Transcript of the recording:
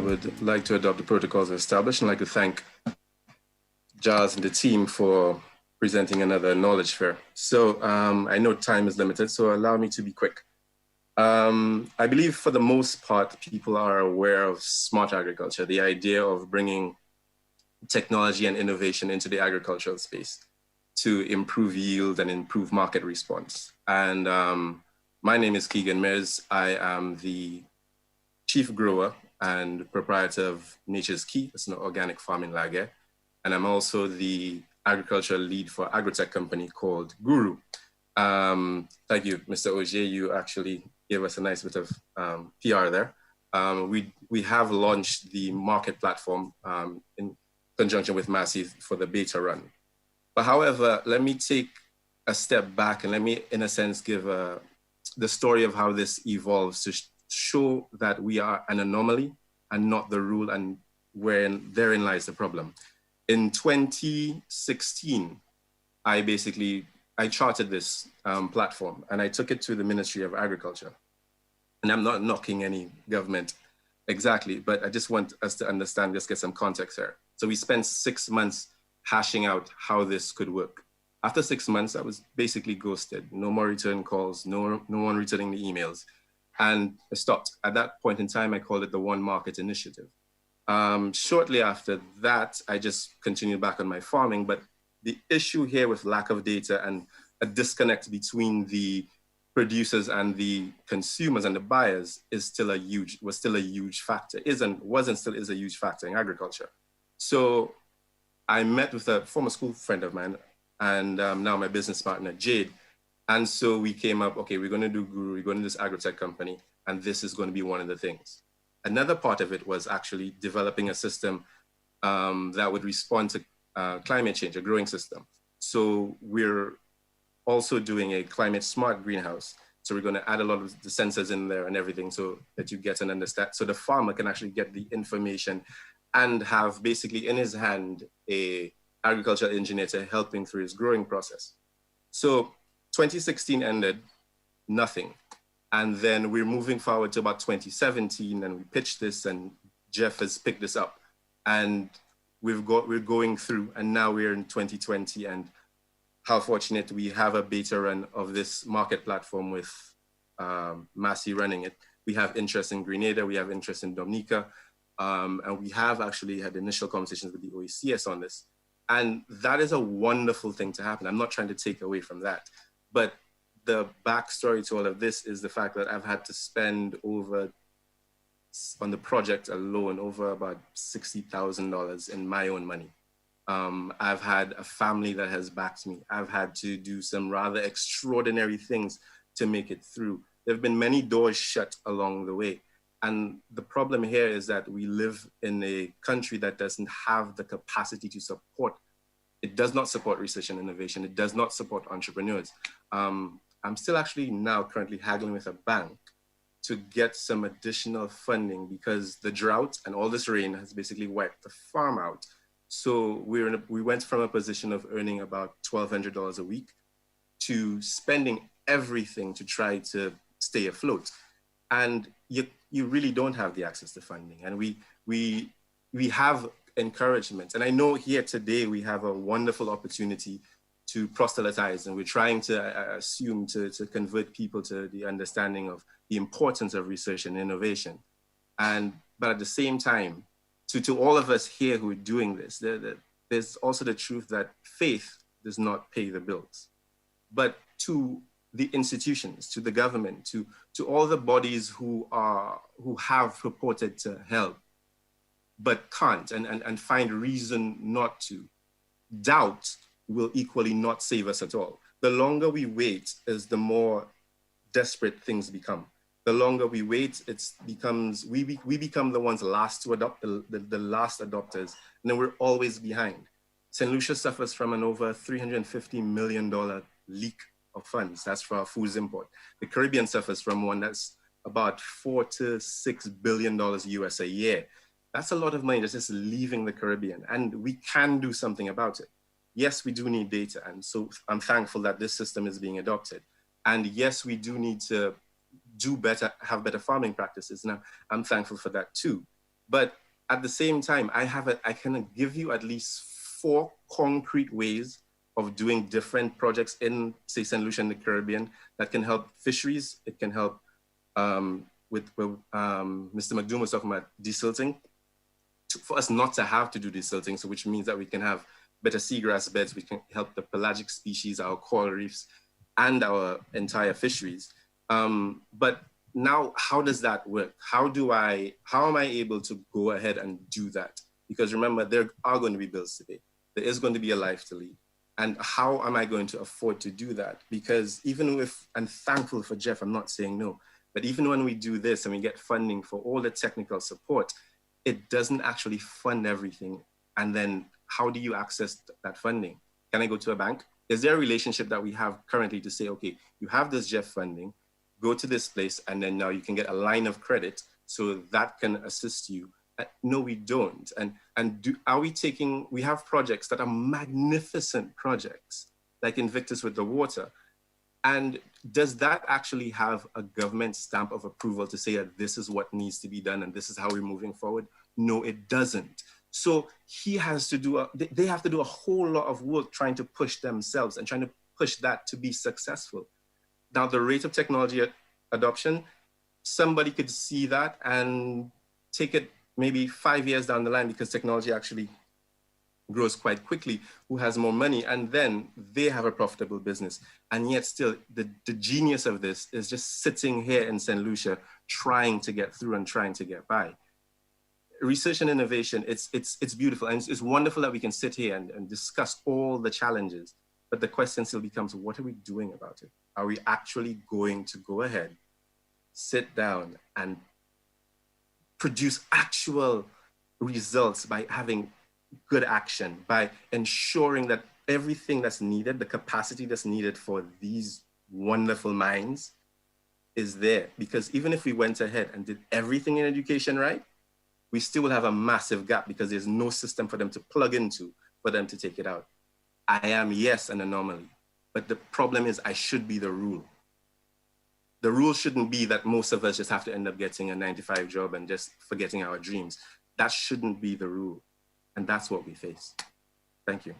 would like to adopt the protocols established and like to thank Giles and the team for presenting another knowledge fair. So I know time is limited, so allow me to be quick. I believe for the most part, people are aware of smart agriculture, the idea of bringing technology and innovation into the agricultural space to improve yield and improve market response. And my name is Kegan Mears. I am the chief grower and proprietor of Nature's Key. It's an organic farming lager. And I'm also the agricultural lead for an agrotech company called Guru. Thank you, Mr. Ogier. You actually gave us a nice bit of PR there. We have launched the market platform in conjunction with Massive for the beta run. But however, let me take a step back and let me, in a sense, give the story of how this evolves to show that we are an anomaly and not the rule, and therein lies the problem. In 2016, I charted this platform and I took it to the Ministry of Agriculture. And I'm not knocking any government exactly, but I just want us to understand, just get some context here. So we spent 6 months hashing out how this could work. After 6 months, I was basically ghosted. No more return calls, no one returning the emails. And I stopped. At that point in time, I called it the One Market Initiative. Shortly after that, I just continued back on my farming, but the issue here with lack of data and a disconnect between the producers and the consumers and the buyers was still a huge factor, still is a huge factor in agriculture. So I met with a former school friend of mine and now my business partner, Jade. And so we came up, okay, we're going to do Guru, we're going to do this agrotech company, and this is going to be one of the things. Another part of it was actually developing a system that would respond to climate change, a growing system. So we're also doing a climate smart greenhouse. So we're going to add a lot of the sensors in there and everything so that you get an understand. So the farmer can actually get the information and have basically in his hand a agricultural engineer to help him through his growing process. So 2016 ended, nothing. And then we're moving forward to about 2017 and we pitched this and Jeff has picked this up and we're going through, and now we're in 2020 and how fortunate we have a beta run of this market platform with Massey running it. We have interest in Grenada, we have interest in Dominica, and we have actually had initial conversations with the OECS on this. And that is a wonderful thing to happen. I'm not trying to take away from that, but the backstory to all of this is the fact that I've had to spend on the project alone, over about $60,000 in my own money. I've had a family that has backed me. I've had to do some rather extraordinary things to make it through. There have been many doors shut along the way. And the problem here is that we live in a country that doesn't have the capacity to support. It does not support research and innovation. It does not support entrepreneurs. I'm still actually now currently haggling with a bank to get some additional funding because the drought and all this rain has basically wiped the farm out. So we went from a position of earning about $1,200 a week to spending everything to try to stay afloat. And you really don't have the access to funding. And we have encouragement. And I know here today we have a wonderful opportunity to proselytize, and we're trying to assume to convert people to the understanding of the importance of research and innovation. But at the same time, to all of us here who are doing this, there's also the truth that faith does not pay the bills. But to the institutions, to the government, to all the bodies who have purported to help, but can't and find reason not to, doubt will equally not save us at all. The longer we wait is the more desperate things become. The longer we wait, we become the ones last to adopt, the last adopters, and then we're always behind. St. Lucia suffers from an over $350 million leak of funds. That's for our foods import. The Caribbean suffers from one that's about $4 to $6 billion US a year. That's a lot of money that's just leaving the Caribbean, and we can do something about it. Yes, we do need data, and so I'm thankful that this system is being adopted. And yes, we do need to do better, have better farming practices, and I'm thankful for that too. But at the same time, I can give you at least 4 concrete ways of doing different projects in, say, St. Lucia and the Caribbean that can help fisheries. It can help with Mr. McDoom was talking about desilting, for us not to have to do desilting, so which means that we can have better seagrass beds, we can help the pelagic species, our coral reefs, and our entire fisheries. But now, how does that work? How am I able to go ahead and do that? Because remember, there are going to be bills to pay. There is going to be a life to lead. And how am I going to afford to do that? Because even if, I'm thankful for Jeff, I'm not saying no, but even when we do this and we get funding for all the technical support, it doesn't actually fund everything. And then how do you access that funding? Can I go to a bank? Is there a relationship that we have currently to say, okay, you have this Jeff funding, go to this place, and then now you can get a line of credit so that can assist you? No, we don't. We have projects that are magnificent projects, like Invictus with the water. And does that actually have a government stamp of approval to say that this is what needs to be done and this is how we're moving forward? No, it doesn't. So they have to do a whole lot of work trying to push themselves and trying to push that to be successful. Now, the rate of technology adoption, somebody could see that and take it maybe 5 years down the line, because technology actually grows quite quickly, who has more money, and then they have a profitable business. And yet still, the genius of this is just sitting here in St. Lucia, trying to get through and trying to get by. Research and innovation, it's beautiful. And it's wonderful that we can sit here and discuss all the challenges. But the question still becomes, what are we doing about it? Are we actually going to go ahead, sit down, and produce actual results by having good action, by ensuring that everything that's needed, the capacity that's needed for these wonderful minds is there? Because even if we went ahead and did everything in education right, we still will have a massive gap because there's no system for them to plug into for them to take it out. I am, yes, an anomaly, but the problem is I should be the rule. The rule shouldn't be that most of us just have to end up getting a 9-to-5 job and just forgetting our dreams. That shouldn't be the rule. And that's what we face. Thank you.